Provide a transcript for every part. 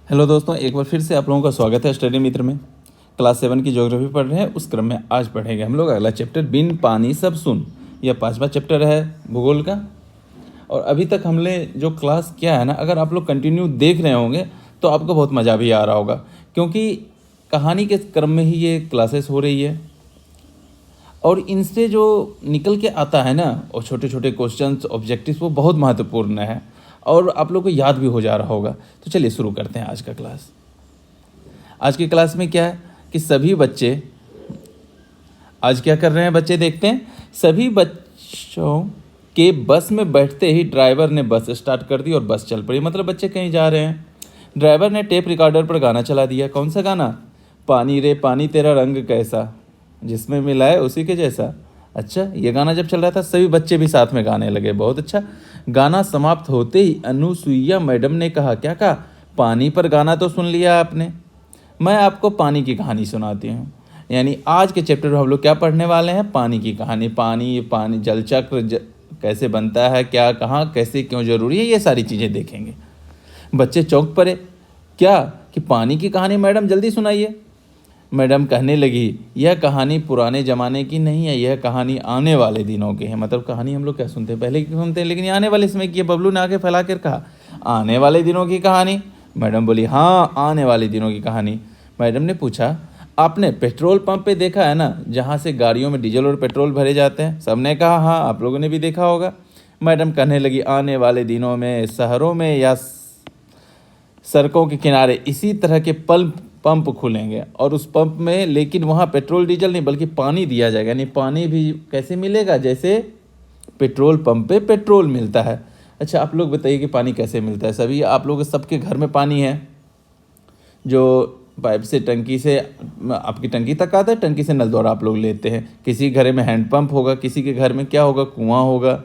Hello दोस्तों, एक बार फिर से आप लोगों का स्वागत है स्टडी मित्र में। क्लास 7 की ज्योग्राफी पढ़ रहे हैं। उस क्रम में आज पढ़ेंगे हम लोग अगला चैप्टर बिन पानी सब सुन। यह 5वां चैप्टर है भूगोल का। और अभी तक हमने जो क्लास किया है ना, अगर आप लोग कंटिन्यू देख रहे होंगे तो आपको बहुत मज़ा भी आ रहा होगा, क्योंकि कहानी के क्रम में ही ये क्लासेस हो रही है। और इनसे जो निकल के आता है ना, और छोटे छोटे क्वेश्चंस ऑब्जेक्टिव्स, वो बहुत महत्वपूर्ण है और आप लोग को याद भी हो जा रहा होगा। तो चलिए शुरू करते हैं आज का क्लास। आज की क्लास में क्या है कि सभी बच्चे आज क्या कर रहे हैं, बच्चे देखते हैं। सभी बच्चों के बस में बैठते ही ड्राइवर ने बस स्टार्ट कर दी और बस चल पड़ी। मतलब बच्चे कहीं जा रहे हैं, ड्राइवर ने टेप रिकॉर्डर पर गाना चला दिया। कौन सा गाना? पानी रे पानी तेरा रंग कैसा, जिसमें मिला है उसी के जैसा। अच्छा, ये गाना जब चल रहा था सभी बच्चे भी साथ में गाने लगे। बहुत अच्छा। गाना समाप्त होते ही अनुसुईया मैडम ने कहा, क्या कहा? पानी पर गाना तो सुन लिया आपने, मैं आपको पानी की कहानी सुनाती हूँ। यानी आज के चैप्टर में हम लोग क्या पढ़ने वाले हैं? पानी की कहानी। पानी जल चक्र कैसे बनता है, क्या, कहाँ, कैसे, क्यों ज़रूरी है, ये सारी चीज़ें देखेंगे। बच्चे चौंक पड़े। क्या कि पानी की कहानी? मैडम जल्दी सुनाइए। मैडम कहने लगी, यह कहानी पुराने ज़माने की नहीं है, यह कहानी आने वाले दिनों की है। मतलब कहानी हम लोग क्या सुनते हैं, पहले की सुनते हैं, लेकिन ये आने वाले समय की है। बबलू ने आगे फैला कर कहा, आने वाले दिनों की कहानी? मैडम बोली, हाँ, आने वाले दिनों की कहानी। मैडम ने पूछा, आपने पेट्रोल पंप पे देखा है ना, जहाँ से गाड़ियों में डीजल और पेट्रोल भरे जाते हैं? सबने कहा, हाँ, आप लोगों ने भी देखा होगा। मैडम कहने लगी, आने वाले दिनों में शहरों में या सड़कों के किनारे इसी तरह के पंप खुलेंगे, और उस पंप में लेकिन वहाँ पेट्रोल डीजल नहीं बल्कि पानी दिया जाएगा। यानी पानी भी कैसे मिलेगा? जैसे पेट्रोल पंप पे पेट्रोल मिलता है। अच्छा, आप लोग बताइए कि पानी कैसे मिलता है? सभी आप लोग सबके घर में पानी है, जो पाइप से टंकी से आपकी टंकी तक आता है, टंकी से नल द्वारा आप लोग लेते हैं। किसी घर में हैंडपंप होगा, किसी के घर में क्या होगा, कुआं होगा।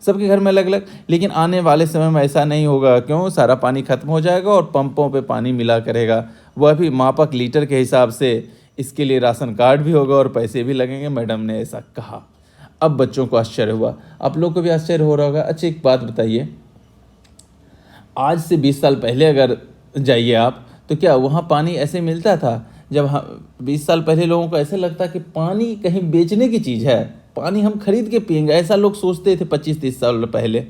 सबके घर में अलग अलग। लेकिन आने वाले समय में ऐसा नहीं होगा। क्यों? सारा पानी खत्म हो जाएगा और पंपों पे पानी मिला करेगा, वह भी मापक लीटर के हिसाब से। इसके लिए राशन कार्ड भी होगा और पैसे भी लगेंगे। मैडम ने ऐसा कहा। अब बच्चों को आश्चर्य हुआ, आप लोग को भी आश्चर्य हो रहा होगा। अच्छा, एक बात बताइए, आज से 20 साल पहले अगर जाइए आप, तो क्या वहाँ पानी ऐसे मिलता था? जब 20 साल पहले लोगों को ऐसे लगता कि पानी कहीं बेचने की चीज़ है, पानी हम खरीद के पियेंगे, ऐसा लोग सोचते थे 25-30 साल पहले।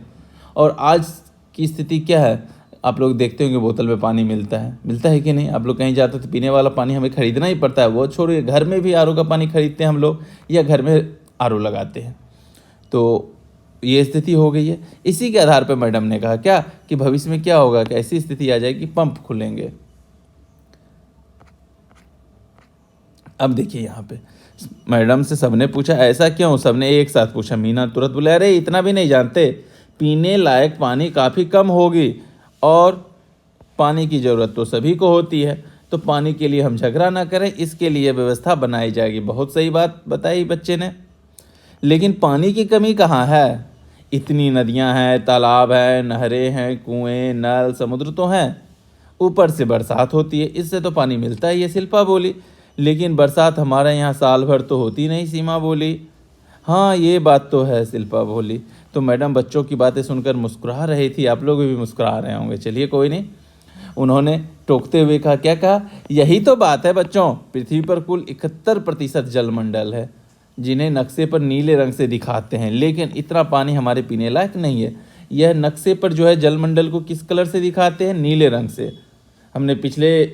और आज की स्थिति क्या है? आप लोग देखते होंगे बोतल में पानी मिलता है कि नहीं? आप लोग कहीं जाते तो पीने वाला पानी हमें खरीदना ही पड़ता है। वो छोड़िए, घर में भी आरओ का पानी खरीदते हैं हम लोग, या घर में आरओ लगाते हैं। तो ये स्थिति हो गई है। इसी के आधार पर मैडम ने कहा क्या कि भविष्य में क्या होगा कि ऐसी स्थिति आ जाएगी, पंप खुलेंगे। अब देखिए यहाँ पे मैडम से सबने पूछा, ऐसा क्यों? सबने एक साथ पूछा। मीना तुरंत बोले, अरे इतना भी नहीं जानते, पीने लायक पानी काफ़ी कम होगी और पानी की ज़रूरत तो सभी को होती है, तो पानी के लिए हम झगड़ा ना करें, इसके लिए व्यवस्था बनाई जाएगी। बहुत सही बात बताई बच्चे ने। लेकिन पानी की कमी कहाँ है? इतनी नदियाँ हैं, तालाब हैं, नहरें हैं, कुएं, नल, समुद्र तो हैं। ऊपर से बरसात होती है, इससे तो पानी मिलता ही है, शिल्पा बोली। लेकिन बरसात हमारे यहाँ साल भर तो होती नहीं, सीमा बोली। हाँ, ये बात तो है, शिल्पा बोली। तो मैडम बच्चों की बातें सुनकर मुस्कुरा रही थी। आप लोग भी मुस्कुरा रहे होंगे, चलिए कोई नहीं। उन्होंने टोकते हुए कहा, क्या कहा? यही तो बात है बच्चों, पृथ्वी पर कुल 71% जलमंडल है, जिन्हें नक्शे पर नीले रंग से दिखाते हैं, लेकिन इतना पानी हमारे पीने लायक नहीं है। यह नक्शे पर जो है जलमंडल को किस कलर से दिखाते हैं? नीले रंग से। हमने पिछले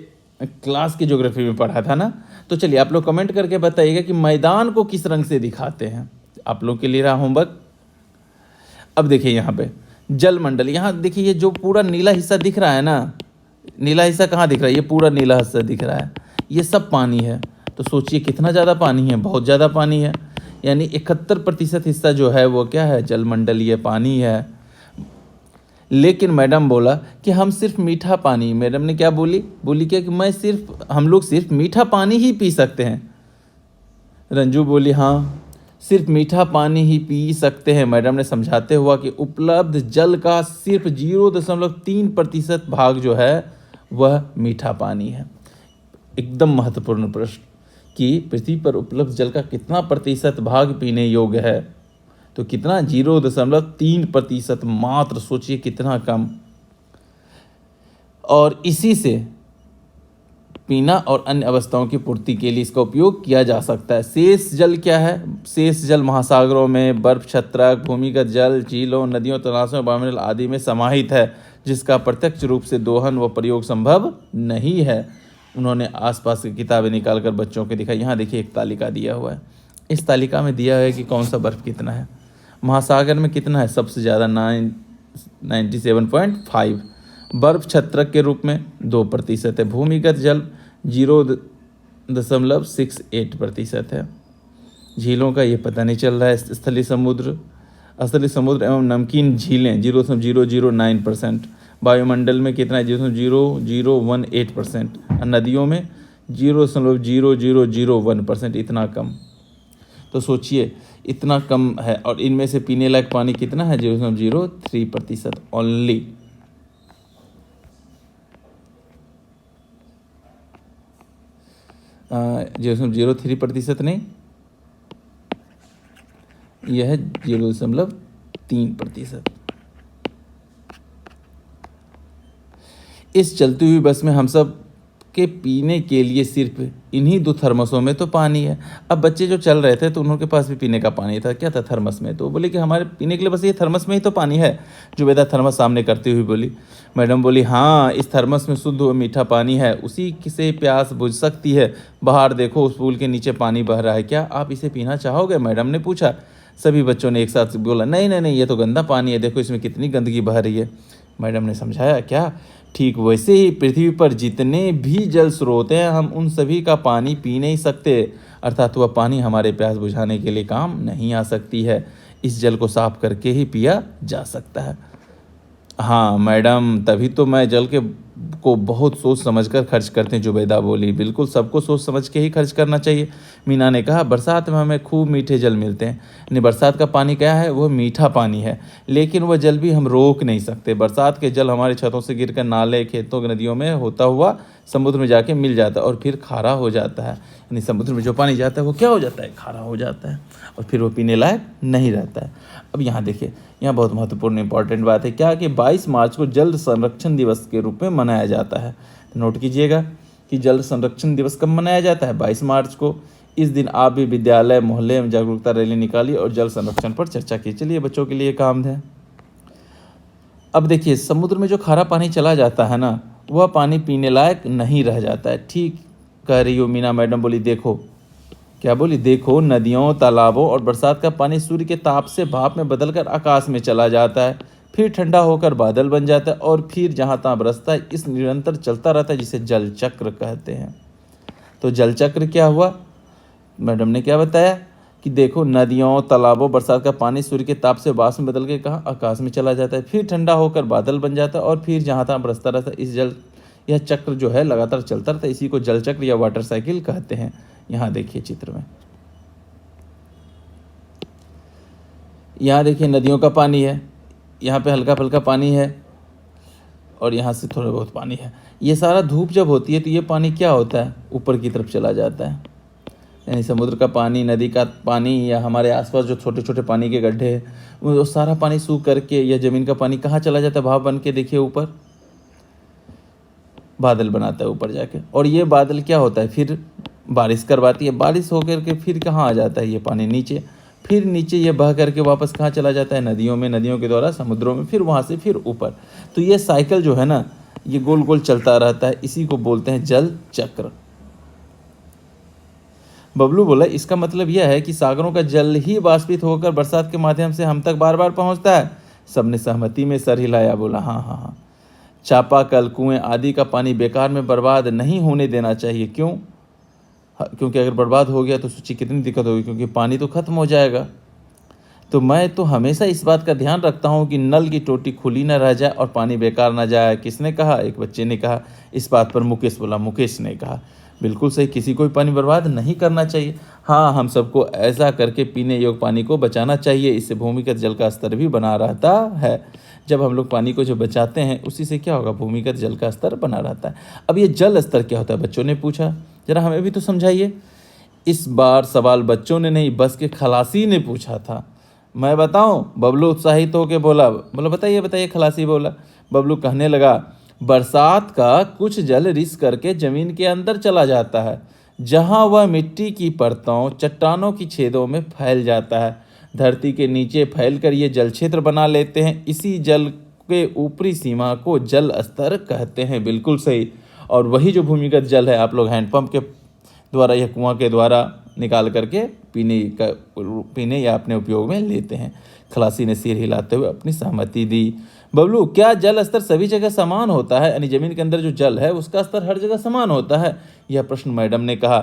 क्लास की ज्योग्राफी में पढ़ा था ना। तो चलिए आप लोग कमेंट करके बताइएगा कि मैदान को किस रंग से दिखाते हैं। आप लोग के लिए रहा होमवर्क। अब देखिए यहाँ पे जलमंडल, यहाँ देखिए ये जो पूरा नीला हिस्सा दिख रहा है ना, नीला हिस्सा कहाँ दिख रहा है? ये पूरा नीला हिस्सा दिख रहा है, ये सब पानी है। तो सोचिए कितना ज़्यादा पानी है, बहुत ज़्यादा पानी है। यानी 71% हिस्सा जो है वो क्या है? जलमंडलीय पानी है। लेकिन मैडम बोला कि हम सिर्फ मीठा पानी, मैडम ने क्या बोली? बोली क्या कि हम लोग सिर्फ मीठा पानी ही पी सकते हैं। रंजू बोली, हाँ, सिर्फ मीठा पानी ही पी सकते हैं। मैडम ने समझाते हुआ कि उपलब्ध जल का सिर्फ 0.3% भाग जो है वह मीठा पानी है। एकदम महत्वपूर्ण प्रश्न कि पृथ्वी पर उपलब्ध जल का कितना प्रतिशत भाग पीने योग्य है? तो कितना? 0.3% मात्र। सोचिए कितना कम। और इसी से पीना और अन्य अवस्थाओं की पूर्ति के लिए इसका उपयोग किया जा सकता है। शेष जल क्या है? शेष जल महासागरों में, बर्फ छत्रक, भूमिगत जल, झीलों, नदियों, तलाशों, वायुमंडल आदि में समाहित है, जिसका प्रत्यक्ष रूप से दोहन व प्रयोग संभव नहीं है। उन्होंने आसपास की किताबें निकाल कर बच्चों को दिखाई। यहाँ देखिए एक तालिका दिया हुआ है, इस तालिका में दिया है कि कौन सा बर्फ कितना है, महासागर में कितना है, सबसे ज़्यादा 97.5, बर्फ छत्रक के रूप में 2% है, भूमिगत जल 0.68% है, झीलों का ये पता नहीं चल रहा है, स्थलीय समुद्र एवं नमकीन झीलें 0.009%, वायुमंडल में कितना है 0.0018%, और नदियों में 0.0001%, इतना कम। तो सोचिए इतना कम है, और इनमें से पीने लायक पानी कितना है 0.03% ओनली। जो 0.03% नहीं, यह है 0.3%। इस चलती हुई बस में हम सब के पीने के लिए सिर्फ इन्हीं 2 थर्मसों में तो पानी है। अब बच्चे जो चल रहे थे तो उनके पास भी पीने का पानी था, क्या था थर्मस में, तो बोले कि हमारे पीने के लिए बस ये थर्मस में ही तो पानी है। जुबैदा थर्मस सामने करती हुई बोली। मैडम बोली, हाँ, इस थर्मस में शुद्ध व मीठा पानी है, उसी से प्यास बुझ सकती है। बाहर देखो, उस पुल के नीचे पानी बह रहा है, क्या आप इसे पीना चाहोगे? मैडम ने पूछा। सभी बच्चों ने एक साथ बोला, नहीं नहीं नहीं, ये तो गंदा पानी है, देखो इसमें कितनी गंदगी बह रही है। मैडम ने समझाया, क्या? ठीक वैसे ही पृथ्वी पर जितने भी जल स्रोत हैं, हम उन सभी का पानी पी नहीं सकते, अर्थात वह पानी हमारे प्यास बुझाने के लिए काम नहीं आ सकती है। इस जल को साफ करके ही पिया जा सकता है। हाँ मैडम, तभी तो मैं जल को बहुत सोच समझकर खर्च करते हैं। जुबैदा बोली, बिल्कुल सबको सोच समझ के ही खर्च करना चाहिए। मीना ने कहा, बरसात में हमें खूब मीठे जल मिलते हैं। यानी बरसात का पानी क्या है? वह मीठा पानी है, लेकिन वह जल भी हम रोक नहीं सकते। बरसात के जल हमारे छतों से गिरकर नाले, खेतों, नदियों में होता हुआ समुद्र में जाके मिल जाता है और फिर खारा हो जाता है। यानी समुद्र में जो पानी जाता है वो क्या हो जाता है? खारा हो जाता है, और फिर वो पीने लायक नहीं रहता है। अब यहाँ देखिए, यहाँ बहुत महत्वपूर्ण इंपॉर्टेंट बात है क्या, कि 22 मार्च को जल संरक्षण दिवस के रूप में मनाया जाता है। नोट कीजिएगा कि जल संरक्षण दिवस कब मनाया जाता है? 22 मार्च को। इस दिन आप भी विद्यालय, मोहल्ले में जागरूकता रैली निकालिए और जल संरक्षण पर चर्चा की। चलिए, बच्चों के लिए काम है। अब देखिए, समुद्र में जो खारा पानी चला जाता है ना, वह पानी पीने लायक नहीं रह जाता है। ठीक कह रही हो मीना मैडम। बोली, देखो, क्या बोली? देखो, नदियों, तालाबों और बरसात का पानी सूर्य के ताप से भाप में बदलकर आकाश में चला जाता है, फिर ठंडा होकर बादल बन जाता है और फिर जहाँ तहाँ बरसता है। इस निरंतर चलता रहता है, जिसे जल चक्र कहते हैं। तो जल चक्र क्या हुआ? मैडम ने क्या बताया कि देखो, नदियों, तालाबों, बरसात का पानी सूर्य के ताप से वाष्प में बदल के कहाँ आकाश में चला जाता है, फिर ठंडा होकर बादल बन जाता है और फिर जहाँ तहाँ बरसता रहता है। यह चक्र जो है लगातार चलता रहता है, इसी को जल चक्र या वाटर साइकिल कहते हैं। यहाँ देखिए चित्र में, यहाँ देखिए नदियों का पानी है, यहाँ पे हल्का फुल्का पानी है और यहाँ से थोड़ा बहुत पानी है। ये सारा धूप जब होती है तो ये पानी क्या होता है? ऊपर की तरफ चला जाता है। यानी समुद्र का पानी, नदी का पानी या हमारे आसपास जो छोटे छोटे पानी के गड्ढे हैं, वो सारा पानी सूख करके या ज़मीन का पानी कहाँ चला जाता है? भाप बन के, देखिए ऊपर बादल बनाता है ऊपर जाके, और ये बादल क्या होता है? फिर बारिश करवाती है। बारिश होकर के फिर कहाँ आ जाता है ये पानी? नीचे। फिर नीचे ये बह करके वापस कहाँ चला जाता है? नदियों में, नदियों के द्वारा समुद्रों में, फिर वहाँ से फिर ऊपर। तो ये साइकिल जो है ना, ये गोल गोल चलता रहता है, इसी को बोलते हैं जल चक्र। बबलू बोला, इसका मतलब यह है कि सागरों का जल ही वाष्पित होकर बरसात के माध्यम से हम तक बार बार पहुँचता है। सबने सहमति में सर हिलाया, बोला हाँ हाँ हाँ। चापाकल, कुएं आदि का पानी बेकार में बर्बाद नहीं होने देना चाहिए। क्यों? क्योंकि अगर बर्बाद हो गया तो सोचिए कितनी दिक्कत होगी, क्योंकि पानी तो खत्म हो जाएगा। तो मैं तो हमेशा इस बात का ध्यान रखता हूँ कि नल की टोटी खुली न रह जाए और पानी बेकार न जाए। किसने कहा? एक बच्चे ने कहा। इस बात पर मुकेश बोला। मुकेश ने कहा, बिल्कुल सही, किसी को भी पानी बर्बाद नहीं करना चाहिए। हाँ, हम सबको ऐसा करके पीने योग्य पानी को बचाना चाहिए, इससे भूमिगत जल का स्तर भी बना रहता है। जब हम लोग पानी को जो बचाते हैं, उसी से क्या होगा? भूमिगत जल का स्तर बना रहता है। अब ये जल स्तर क्या होता है? बच्चों ने पूछा, जरा हमें भी तो समझाइए। इस बार सवाल बच्चों ने नहीं, बस के खलासी ने पूछा था। मैं बताऊं? बबलू उत्साहित होकर बोला। बोला, बताइए बताइए। खलासी बोला। बबलू कहने लगा, बरसात का कुछ जल रिस करके जमीन के अंदर चला जाता है, जहां वह मिट्टी की परतों, चट्टानों की छेदों में फैल जाता है। धरती के नीचे फैलकर ये जल क्षेत्र बना लेते हैं। इसी जल के ऊपरी सीमा को जल स्तर कहते हैं। बिल्कुल सही। और वही जो भूमिगत जल है, आप लोग हैंडपंप के द्वारा या कुआं के द्वारा निकाल करके पीने या अपने उपयोग में लेते हैं। खलासी ने सिर हिलाते हुए अपनी सहमति दी। बबलू, क्या जल स्तर सभी जगह समान होता है? यानी जमीन के अंदर जो जल है उसका स्तर हर जगह समान होता है? यह प्रश्न मैडम ने कहा।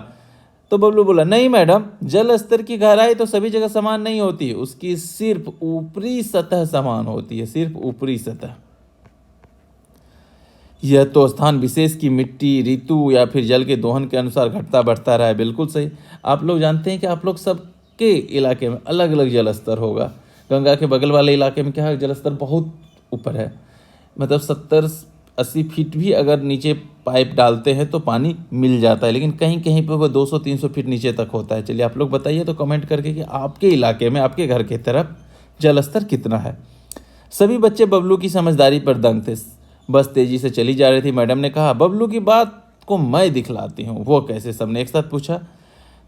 तो बबलू बोला, नहीं मैडम, जल स्तर की गहराई तो सभी जगह समान नहीं होती, उसकी सिर्फ ऊपरी सतह समान होती है, सिर्फ ऊपरी सतह। यह तो स्थान विशेष की मिट्टी, ऋतु या फिर जल के दोहन के अनुसार घटता बढ़ता रहा है। बिल्कुल सही। आप लोग जानते हैं कि आप लोग सबके इलाके में अलग अलग जल स्तर होगा। गंगा के बगल वाले इलाके में क्या है, जल स्तर बहुत ऊपर है, मतलब 70-80 फीट भी अगर नीचे पाइप डालते हैं तो पानी मिल जाता है, लेकिन कहीं कहीं पर वह 200-300 फीट नीचे तक होता है। चलिए आप लोग बताइए तो कमेंट करके कि आपके इलाके में, आपके घर की तरफ जल स्तर कितना है। सभी बच्चे बबलू की समझदारी पर दंग थे। बस तेजी से चली जा रही थी। मैडम ने कहा, बबलू की बात को मैं दिखलाती हूँ। वो कैसे? सबने एक साथ पूछा।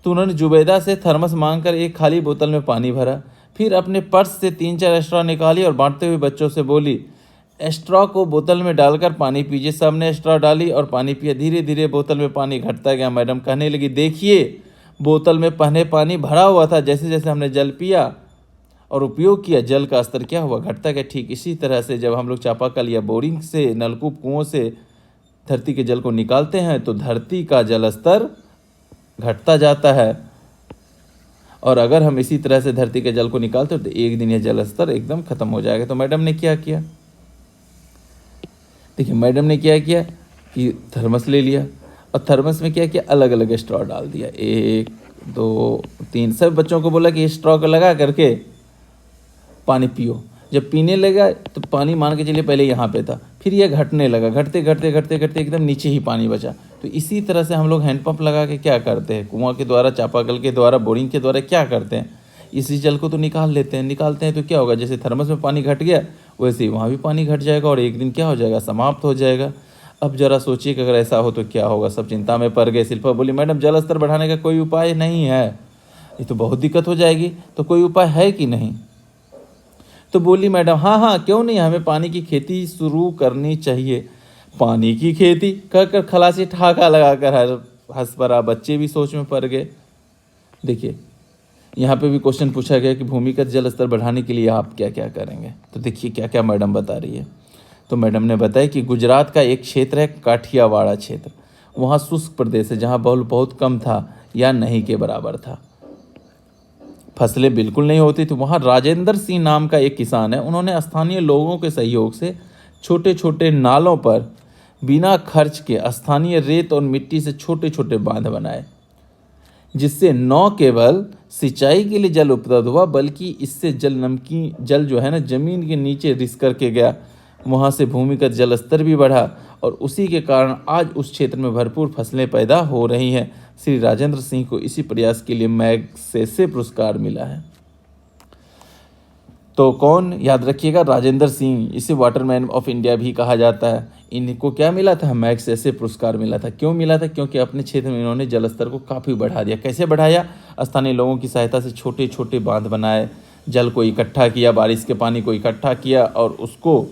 तो उन्होंने जुबैदा से थर्मस मांगकर एक खाली बोतल में पानी भरा, फिर अपने पर्स से 3-4 स्ट्रॉ निकाली और बांटते हुए बच्चों से बोली, स्ट्रॉ को बोतल में डालकर पानी पीजिए। सबने स्ट्रॉ डाली और पानी पिया। धीरे धीरे बोतल में पानी घटता गया। मैडम कहने लगी, देखिए, बोतल में पहले पानी भरा हुआ था, जैसे जैसे हमने जल पिया और उपयोग किया, जल का स्तर क्या हुआ, घटता गया। ठीक इसी तरह से जब हम लोग चापाकल या बोरिंग से, नलकूप, कुओं से धरती के जल को निकालते हैं तो धरती का जल स्तर घटता जाता है। और अगर हम इसी तरह से धरती के जल को निकालते हैं तो एक दिन यह जल स्तर एकदम खत्म हो जाएगा। तो मैडम ने क्या किया? देखिए, मैडम ने क्या किया कि थर्मस ले लिया और थर्मस में क्या किया, अलग अलग स्ट्रॉ डाल दिया, 1, 2, 3। सब बच्चों को बोला कि स्ट्रॉ को लगा करके पानी पियो। जब पीने लगा तो पानी मान के चलिए पहले यहाँ पे था, फिर यह घटने लगा, घटते घटते घटते घटते एकदम नीचे ही पानी बचा। तो इसी तरह से हम लोग हैंडपंप लगा के क्या करते हैं, कुआं के द्वारा, चापाकल के द्वारा, बोरिंग के द्वारा क्या करते हैं, इसी जल को तो निकाल लेते हैं। निकालते हैं तो क्या होगा, जैसे थर्मस में पानी घट गया वैसे ही वहाँ भी पानी घट जाएगा और एक दिन क्या हो जाएगा, समाप्त हो जाएगा। अब जरा सोचिए कि अगर ऐसा हो तो क्या होगा। सब चिंता में पड़ गए। शिल्पा बोली, मैडम, जल स्तर बढ़ाने का कोई उपाय नहीं है, ये तो बहुत दिक्कत हो जाएगी। तो कोई उपाय है कि नहीं? तो बोली मैडम, हाँ हाँ, क्यों नहीं, हमें पानी की खेती शुरू करनी चाहिए। पानी की खेती कहकर खलासी ठहाका लगाकर हंस पड़ा। बच्चे भी सोच में पड़ गए। देखिए, यहाँ पे भी क्वेश्चन पूछा गया कि भूमिगत जल स्तर बढ़ाने के लिए आप क्या क्या करेंगे। तो देखिए क्या क्या मैडम बता रही है। तो मैडम ने बताया कि गुजरात का एक क्षेत्र है काठियावाड़ क्षेत्र, वहाँ शुष्क प्रदेश है जहाँ बल बहुत कम था या नहीं के बराबर था, फसलें बिल्कुल नहीं होती थी। वहाँ राजेंद्र सिंह नाम का एक किसान है, उन्होंने स्थानीय लोगों के सहयोग से छोटे छोटे नालों पर बिना खर्च के स्थानीय रेत और मिट्टी से छोटे छोटे बांध बनाए, जिससे न केवल सिंचाई के लिए जल उपलब्ध हुआ बल्कि इससे जल जो है ना, जमीन के नीचे रिस करके गया। वहाँ से भूमिगत जल स्तर भी बढ़ा और उसी के कारण आज उस क्षेत्र में भरपूर फसलें पैदा हो रही हैं। श्री राजेंद्र सिंह को इसी प्रयास के लिए मैग्सेसे पुरस्कार मिला है। तो कौन, याद रखिएगा, राजेंद्र सिंह। इसे वाटरमैन ऑफ इंडिया भी कहा जाता है। इनको क्या मिला था, मैग्सेसे पुरस्कार मिला था। क्यों मिला था? क्योंकि अपने क्षेत्र में इन्होंने जल स्तर को काफ़ी बढ़ा दिया। कैसे बढ़ाया? स्थानीय लोगों की सहायता से छोटे छोटे बांध बनाए, जल को इकट्ठा किया, बारिश के पानी को इकट्ठा किया और उसको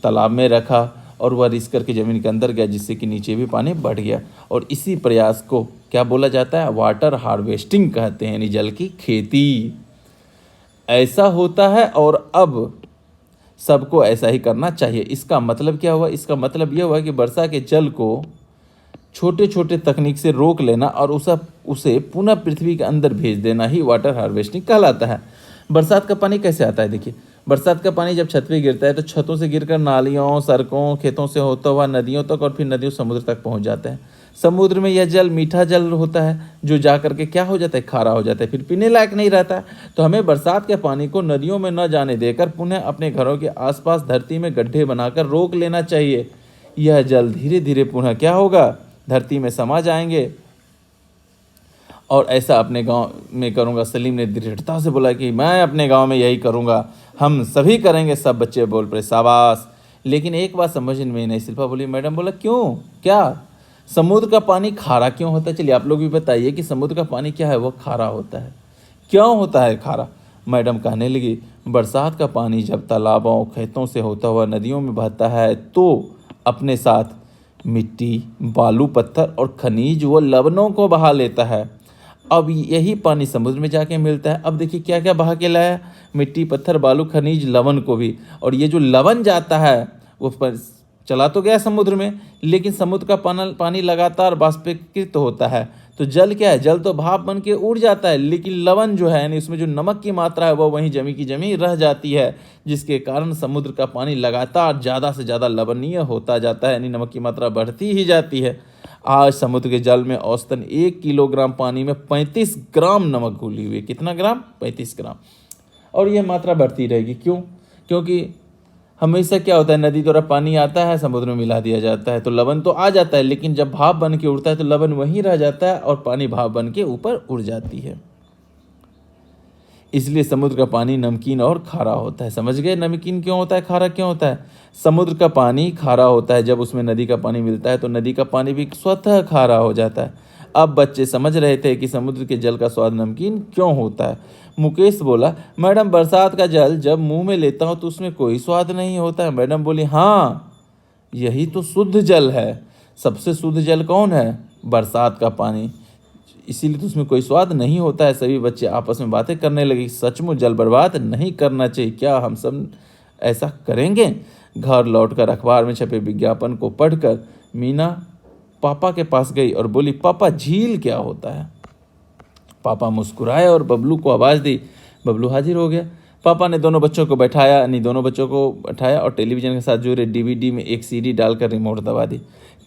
तालाब में रखा और वह रिस करके ज़मीन के अंदर गया, जिससे कि नीचे भी पानी बढ़ गया। और इसी प्रयास को क्या बोला जाता है, वाटर हार्वेस्टिंग कहते हैं, यानी जल की खेती। ऐसा होता है और अब सबको ऐसा ही करना चाहिए। इसका मतलब क्या हुआ? इसका मतलब यह हुआ कि वर्षा के जल को छोटे छोटे तकनीक से रोक लेना और उसे पुनः पृथ्वी के अंदर भेज देना ही वाटर हार्वेस्टिंग कहलाता है। बरसात का पानी कैसे आता है? देखिए, बरसात का पानी जब छत पे गिरता है तो छतों से गिरकर नालियों, सड़कों, खेतों से होता हुआ नदियों तक और फिर नदियों समुद्र तक पहुंच जाता है। समुद्र में यह जल मीठा जल होता है जो जा करके क्या हो जाता है, खारा हो जाता है, फिर पीने लायक नहीं रहता है। तो हमें बरसात के पानी को नदियों में न जाने देकर पुनः अपने घरों के आसपास धरती में गड्ढे बनाकर रोक लेना चाहिए। यह जल धीरे धीरे पुनः क्या होगा, धरती में समा जाएंगे। और ऐसा अपने गांव में करूंगा। सलीम ने दृढ़ता से बोला कि मैं अपने गांव में यही करूंगा, हम सभी करेंगे। सब बच्चे बोल पड़े, शाबाश, लेकिन एक बात समझ में नहीं। शिल्पा बोली, मैडम। बोला क्यों, क्या? समुद्र का पानी खारा क्यों होता है? चलिए आप लोग भी बताइए कि समुद्र का पानी क्या है, वो खारा होता है, क्यों होता है खारा? मैडम कहने लगी, बरसात का पानी जब तालाबों खेतों से होता हुआ नदियों में बहता है तो अपने साथ मिट्टी, बालू, पत्थर और खनिज व लवणों को बहा लेता है। अब यही पानी समुद्र में जाके मिलता है। अब देखिए क्या क्या बहा के लाया, मिट्टी, पत्थर, बालू, खनिज, लवण को भी। और ये जो लवण जाता है वो चला तो गया समुद्र में, लेकिन समुद्र का पानी लगातार बाष्पीकृत होता है। तो जल क्या है, जल तो भाप बन के उड़ जाता है, लेकिन लवण जो है यानी उसमें जो नमक की मात्रा है वो वहीं जमी की जमी रह जाती है, जिसके कारण समुद्र का पानी लगातार ज़्यादा से ज़्यादा लवणीय होता जाता है, यानी नमक की मात्रा बढ़ती ही जाती है। आज समुद्र के जल में औसतन 1 किलोग्राम पानी में 35 ग्राम नमक घुली हुई है। कितना ग्राम? 35 ग्राम। और यह मात्रा बढ़ती रहेगी। क्यों? क्योंकि हमेशा क्या होता है, नदी द्वारा पानी आता है, समुद्र में मिला दिया जाता है, तो लवण तो आ जाता है, लेकिन जब भाप बन के उड़ता है तो लवण वहीं रह जाता है और पानी भाप बन के ऊपर उड़ जाती है। इसलिए समुद्र का पानी नमकीन और खारा होता है। समझ गए नमकीन क्यों होता है, खारा क्यों होता है? समुद्र का पानी खारा होता है, जब उसमें नदी का पानी मिलता है तो नदी का पानी भी स्वतः खारा हो जाता है। अब बच्चे समझ रहे थे कि समुद्र के जल का स्वाद नमकीन क्यों होता है। मुकेश बोला, मैडम बरसात का जल जब मुंह में लेता हूँ तो उसमें कोई स्वाद नहीं होता है। मैडम बोली, हाँ यही तो शुद्ध जल है। सबसे शुद्ध जल कौन है? बरसात का पानी, इसीलिए तो उसमें कोई स्वाद नहीं होता है। सभी बच्चे आपस में बातें करने लगे, सचमुच जल बर्बाद नहीं करना चाहिए, क्या हम सब ऐसा करेंगे? घर लौटकर अखबार में छपे विज्ञापन को पढ़कर मीना पापा के पास गई और बोली, पापा झील क्या होता है? पापा मुस्कुराए और बबलू को आवाज़ दी। बबलू हाजिर हो गया। पापा ने दोनों बच्चों को बैठाया और टेलीविज़न के साथ जुड़े डीवीडी में एक सीडी डालकर रिमोट दबा दी।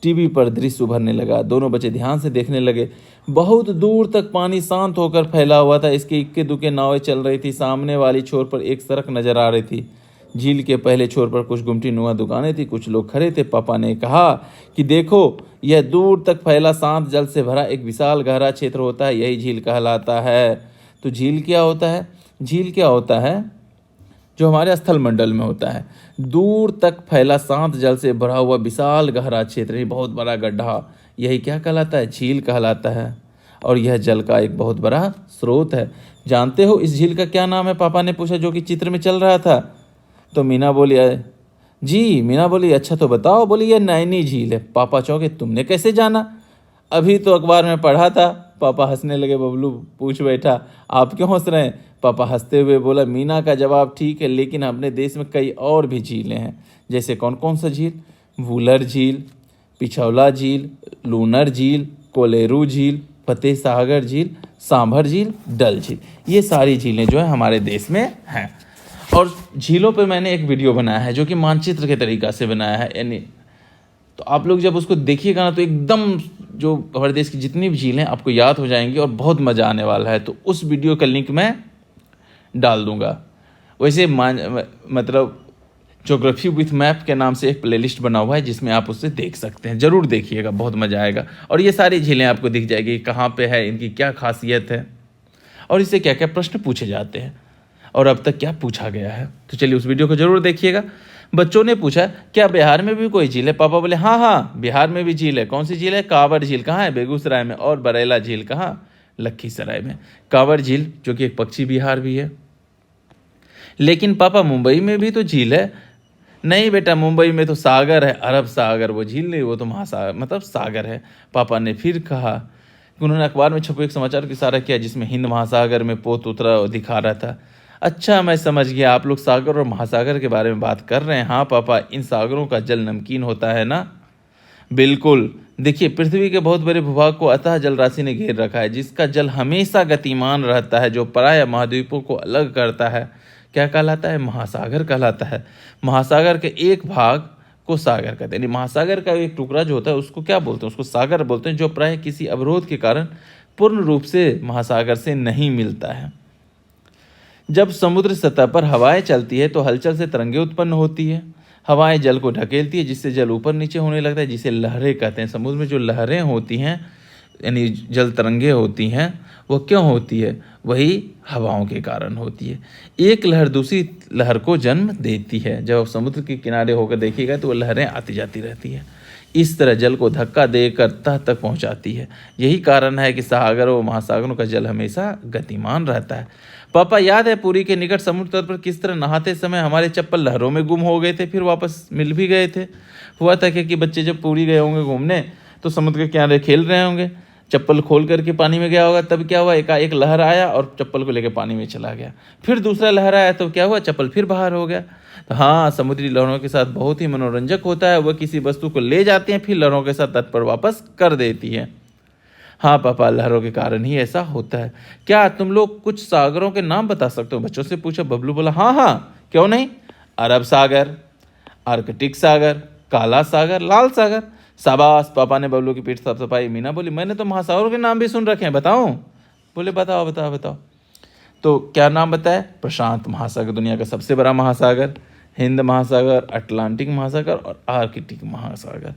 टीवी पर दृश्य उभरने लगा। दोनों बच्चे ध्यान से देखने लगे। बहुत दूर तक पानी शांत होकर फैला हुआ था। इसके इक्के दुक्के नावें चल रही थी। सामने वाली छोर पर एक सड़क नजर आ रही थी। झील के पहले छोर पर कुछ गुमटी नुमा दुकानें थी, कुछ लोग खड़े थे। पापा ने कहा कि देखो, यह दूर तक फैला शांत जल से भरा एक विशाल गहरा क्षेत्र होता है, यही झील कहलाता है। तो झील क्या होता है? झील क्या होता है? जो हमारे स्थल मंडल में होता है, दूर तक फैला शांत जल से भरा हुआ विशाल गहरा क्षेत्र, बहुत बड़ा गड्ढा, यही क्या कहलाता है? झील कहलाता है। और यह जल का एक बहुत बड़ा स्रोत है। जानते हो इस झील का क्या नाम है? पापा ने पूछा, जो कि चित्र में चल रहा था। तो मीना बोली, जी। मीना बोली, अच्छा तो बताओ। बोली, यह नैनी झील है। पापा चौंके, तुमने कैसे जाना? अभी तो अखबार में पढ़ा था। पापा हंसने लगे। बबलू पूछ बैठा, आप क्यों हंस रहे हैं? पापा हंसते हुए बोला, मीना का जवाब ठीक है, लेकिन अपने देश में कई और भी झीलें हैं। जैसे कौन कौन सा झील? वूलर झील, पिछौला झील, लूनर झील, कोलेरू झील, फतेह सागर झील, सांभर झील, डल झील, ये सारी झीलें जो है हमारे देश में हैं। और झीलों पे मैंने एक वीडियो बनाया है जो कि मानचित्र के तरीक़ा से बनाया है, यानी तो आप लोग जब उसको देखिएगा ना तो एकदम जो हमारे देश की जितनी भी झीलें आपको याद हो जाएंगी और बहुत मज़ा आने वाला है। तो उस वीडियो का लिंक मैं डाल दूंगा। वैसे मतलब ज्योग्राफी विथ मैप के नाम से एक प्लेलिस्ट बना हुआ है जिसमें आप उससे देख सकते हैं, ज़रूर देखिएगा, बहुत मज़ा आएगा। और ये सारी झीलें आपको दिख जाएगी, कहाँ पे है, इनकी क्या खासियत है और इससे क्या क्या प्रश्न पूछे जाते हैं और अब तक क्या पूछा गया है। तो चलिए उस वीडियो को ज़रूर देखिएगा। बच्चों ने पूछा, क्या बिहार में भी कोई झील है? पापा बोले, हाँ हाँ बिहार में भी झील है। कौन सी झील है? कांवर झील। कहाँ है? बेगूसराय में। और बरेला झील कहाँ? लखीसराय में। कांवर झील जो कि एक पक्षी विहार भी है। लेकिन पापा मुंबई में भी तो झील है। नहीं बेटा, मुंबई में तो सागर है, अरब सागर, वो झील नहीं, वो तो महासागर मतलब सागर है। पापा ने फिर कहा, उन्होंने अखबार में छपे एक समाचार की इशारा किया जिसमें हिंद महासागर में पोत उतरा दिखा रहा था। अच्छा मैं समझ गया, आप लोग सागर और महासागर के बारे में बात कर रहे हैं। हाँ पापा, इन सागरों का जल नमकीन होता है ना? बिल्कुल। देखिए, पृथ्वी के बहुत बड़े भूभाग को अतः जल राशि ने घेर रखा है, जिसका जल हमेशा गतिमान रहता है, जो प्राय महाद्वीपों को अलग करता है। क्या कहलाता है? महासागर कहलाता है। महासागर के एक भाग को सागर कहते हैं, यानी महासागर का एक टुकड़ा जो होता है उसको क्या बोलते हैं? उसको सागर बोलते हैं, जो प्राय किसी अवरोध के कारण पूर्ण रूप से महासागर से नहीं मिलता है। जब समुद्र सतह पर हवाएं चलती है तो हलचल से तरंगें उत्पन्न होती है। हवाएं जल को ढकेलती है जिससे जल ऊपर नीचे होने लगता है, जिसे लहरें कहते हैं। समुद्र में जो लहरें होती हैं यानी जल तरंगें होती हैं, वो क्यों होती है? वही हवाओं के कारण होती है। एक लहर दूसरी लहर को जन्म देती है। जब आप समुद्र के किनारे होकर देखिएगा तो वो लहरें आती जाती रहती है। इस तरह जल को धक्का देकर तह तक पहुंचाती है। यही कारण है कि सागरों और महासागरों का जल हमेशा गतिमान रहता है। पापा, याद है पुरी के निकट समुद्र तट पर किस तरह नहाते समय हमारे चप्पल लहरों में गुम हो गए थे, फिर वापस मिल भी गए थे? हुआ था कि बच्चे जब पुरी गए होंगे घूमने तो समुद्र के किनारे खेल रहे होंगे, चप्पल खोल करके पानी में गया होगा, तब क्या हुआ, एक लहर आया और चप्पल को लेकर पानी में चला गया। फिर दूसरा लहर आया तो क्या हुआ, चप्पल फिर बाहर हो गया। तो हाँ, समुद्री लहरों के साथ बहुत ही मनोरंजक होता है। वह किसी वस्तु को ले जाती हैं, फिर लहरों के साथ तट पर वापस कर देती है। हाँ पापा, लहरों के कारण ही ऐसा होता है। क्या तुम लोग कुछ सागरों के नाम बता सकते हो? बच्चों से पूछा। बबलू बोला, हाँ हाँ, क्यों नहीं। अरब सागर, आर्कटिक सागर, काला सागर, लाल सागर। शाबाश, पापा ने बबलू की पीठ साफ सफाई। मीना बोली, मैंने तो महासागरों के नाम भी सुन रखे हैं, बताऊं? बोले, बताओ बताओ बताओ। तो क्या नाम बताए? प्रशांत महासागर दुनिया का सबसे बड़ा महासागर, हिंद महासागर, अटलांटिक महासागर और आर्कटिक महासागर।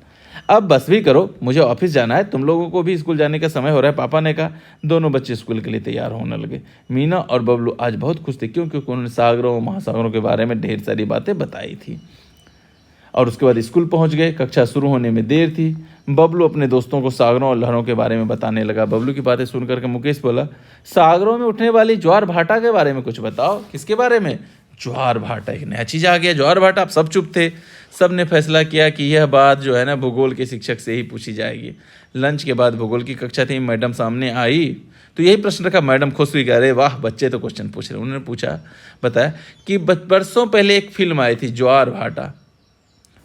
अब बस भी करो, मुझे ऑफिस जाना है, तुम लोगों को भी स्कूल जाने का समय हो रहा है, पापा ने कहा। दोनों बच्चे स्कूल के लिए तैयार होने लगे। मीना और बबलू आज बहुत खुश थे, क्योंकि उन्होंने सागरों और महासागरों के बारे में ढेर सारी बातें बताई थी। और उसके बाद स्कूल पहुंच गए। कक्षा शुरू होने में देर थी। बबलू अपने दोस्तों को सागरों और लहरों के बारे में बताने लगा। बबलू की बातें सुनकर के मुकेश बोला, सागरों में उठने वाली ज्वार भाटा के बारे में कुछ बताओ। किसके बारे में? ज्वार भाटा, एक नया चीज़ आ गया, ज्वार भाटा। आप सब चुप थे। सब ने फैसला किया कि यह बात जो है ना, भूगोल के शिक्षक से ही पूछी जाएगी। लंच के बाद भूगोल की कक्षा थी। मैडम सामने आई तो यही प्रश्न रखा। मैडम खुश हुई, अरे वाह, बच्चे तो क्वेश्चन पूछ रहे। उन्होंने पूछा, बताया कि बरसों पहले एक फिल्म आई थी ज्वार भाटा,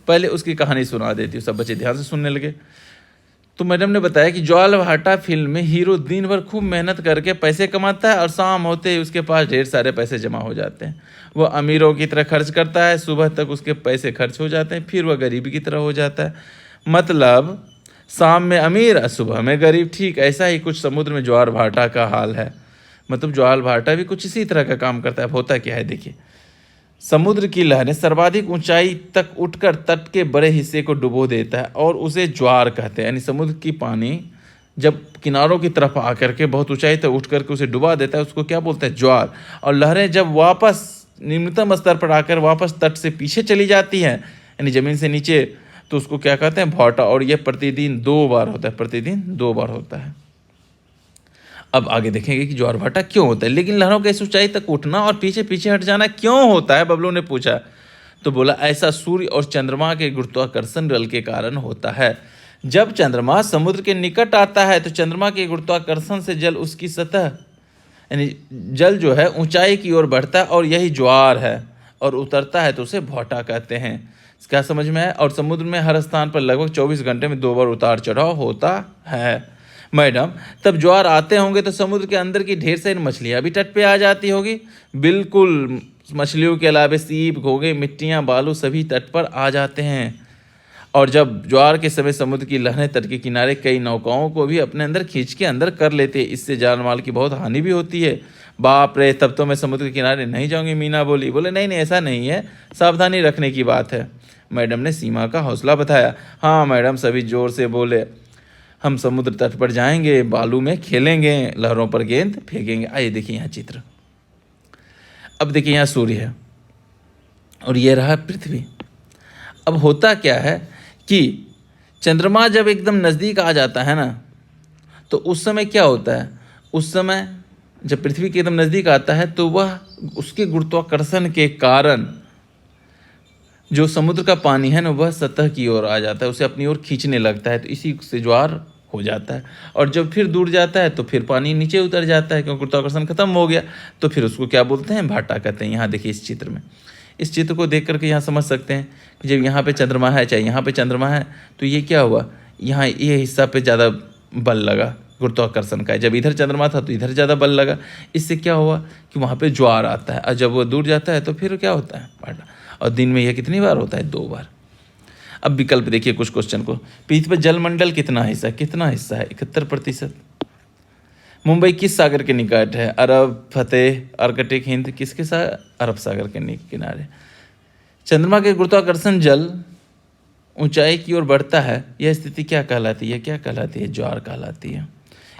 पहले उसकी कहानी सुना देती हूँ। सब बच्चे ध्यान से सुनने लगे। तो मैडम ने बताया कि ज्वार भाटा फिल्म में हीरो दिन भर खूब मेहनत करके पैसे कमाता है और शाम होते ही उसके पास ढेर सारे पैसे जमा हो जाते हैं। वह अमीरों की तरह खर्च करता है, सुबह तक उसके पैसे खर्च हो जाते हैं, फिर वह गरीब की तरह हो जाता है। मतलब शाम में अमीर और सुबह में गरीब। ठीक ऐसा ही कुछ समुद्र में ज्वार भाटा का हाल है। मतलब ज्वार भाटा भी कुछ इसी तरह का काम करता है। अब होता क्या है, देखिए, समुद्र की लहरें सर्वाधिक ऊंचाई तक उठकर तट के बड़े हिस्से को डुबो देता है और उसे ज्वार कहते हैं। यानी समुद्र की पानी जब किनारों की तरफ आकर के बहुत ऊंचाई तक उठ करके उसे डुबा देता है, उसको क्या बोलते हैं? ज्वार। और लहरें जब वापस निम्नतम स्तर पर आकर वापस तट से पीछे चली जाती हैं, यानी ज़मीन से नीचे, तो उसको क्या कहते हैं? भाटा। और यह प्रतिदिन 2 बार होता है, प्रतिदिन 2 बार होता है। अब आगे देखेंगे कि ज्वार भाटा क्यों होता है। लेकिन लहरों के इस ऊंचाई तक उठना और पीछे पीछे हट जाना क्यों होता है, बबलू ने पूछा। तो बोला, ऐसा सूर्य और चंद्रमा के गुरुत्वाकर्षण बल के कारण होता है। जब चंद्रमा समुद्र के निकट आता है तो चंद्रमा के गुरुत्वाकर्षण से जल उसकी सतह, यानी जल जो है ऊंचाई की ओर बढ़ता है और यही ज्वार है, और उतरता है तो उसे भाटा कहते हैं। क्या समझ में है? और समुद्र में हर स्थान पर लगभग 24 घंटे में 2 बार उतार चढ़ाव होता है। मैडम, तब ज्वार आते होंगे तो समुद्र के अंदर की ढेर सारी मछलियाँ भी तट पे आ जाती होगी? बिल्कुल, मछलियों के अलावा सीप, घोंगे, मिट्टियाँ, बालू सभी तट पर आ जाते हैं। और जब ज्वार के समय समुद्र की लहरें तट के किनारे कई नौकाओं को भी अपने अंदर खींच के अंदर कर लेते हैं। इससे जान माल की बहुत हानि भी होती है। बाप रे, तब तो मैं समुद्र के किनारे नहीं जाऊँगी, मीना बोली। बोले, नहीं नहीं, ऐसा नहीं है, सावधानी रखने की बात है। मैडम ने सीमा का हौसला बताया। हाँ मैडम, सभी जोर से बोले। हम समुद्र तट पर जाएंगे, बालू में खेलेंगे, लहरों पर गेंद फेंकेंगे। आइए देखिए यहाँ चित्र। अब देखिए यहाँ सूर्य है और ये रहा पृथ्वी। अब होता क्या है कि चंद्रमा जब एकदम नज़दीक आ जाता है ना, तो उस समय क्या होता है, उस समय जब पृथ्वी के एकदम नज़दीक आता है तो वह उसके गुरुत्वाकर्षण के कारण जो समुद्र का पानी है ना, वह सतह की ओर आ जाता है, उसे अपनी ओर खींचने लगता है। तो इसी से ज्वार हो जाता है। और जब फिर दूर जाता है तो फिर पानी नीचे उतर जाता है, क्योंकि गुरुत्वाकर्षण खत्म हो गया। तो फिर उसको क्या बोलते हैं? भाटा कहते हैं। यहाँ देखिए इस चित्र में, इस चित्र को देख करके यहाँ समझ सकते हैं कि जब यहाँ पे चंद्रमा है, चाहे यहाँ पे चंद्रमा है, तो ये क्या हुआ, यहाँ ये हिस्सा पे ज़्यादा बल लगा गुरुत्वाकर्षण का। जब इधर चंद्रमा था तो इधर ज़्यादा बल लगा। इससे क्या हुआ कि वहाँ पे ज्वार आता है। और जब वो दूर जाता है तो फिर क्या होता है? भाटा। और दिन में यह कितनी बार होता है? 2 बार। अब विकल्प देखिए कुछ क्वेश्चन को। पृथ्वी पर जलमंडल कितना हिस्सा है? 71%। मुंबई किस सागर के निकट है? अरब, फतेह, आर्कटिक, हिंद। किसके साथ? अरब सागर के किनारे। चंद्रमा के गुरुत्वाकर्षण जल ऊंचाई की ओर बढ़ता है, यह स्थिति क्या कहलाती है? क्या कहलाती है? ज्वार कहलाती है।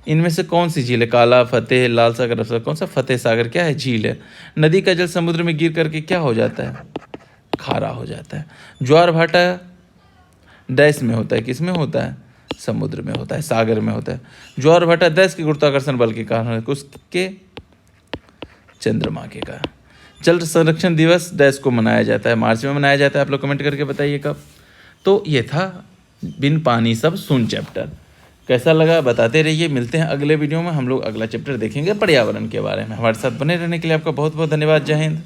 इनमें से कौन सी झील है? काला, फतेह, लाल सागर, अफसर। कौन सा? फतेह सागर क्या है? झील है। नदी का जल समुद्र में गिर करके क्या हो जाता है? खारा हो जाता है। ज्वार भाटा डैश में होता है, किस में होता है? समुद्र में होता है, सागर में होता है। ज्वार भाटा डैश के गुरुत्वाकर्षण बल के कारण है, उसके चंद्रमा के कारण। जल संरक्षण दिवस डैश को मनाया जाता है, मार्च में मनाया जाता है। आप लोग कमेंट करके बताइए कब। तो ये था बिन पानी सब सुन चैप्टर। कैसा लगा बताते रहिए। मिलते हैं अगले वीडियो में, हम लोग अगला चैप्टर देखेंगे पर्यावरण के बारे में। हमारे साथ बने रहने के लिए आपका बहुत बहुत धन्यवाद। जय हिंद।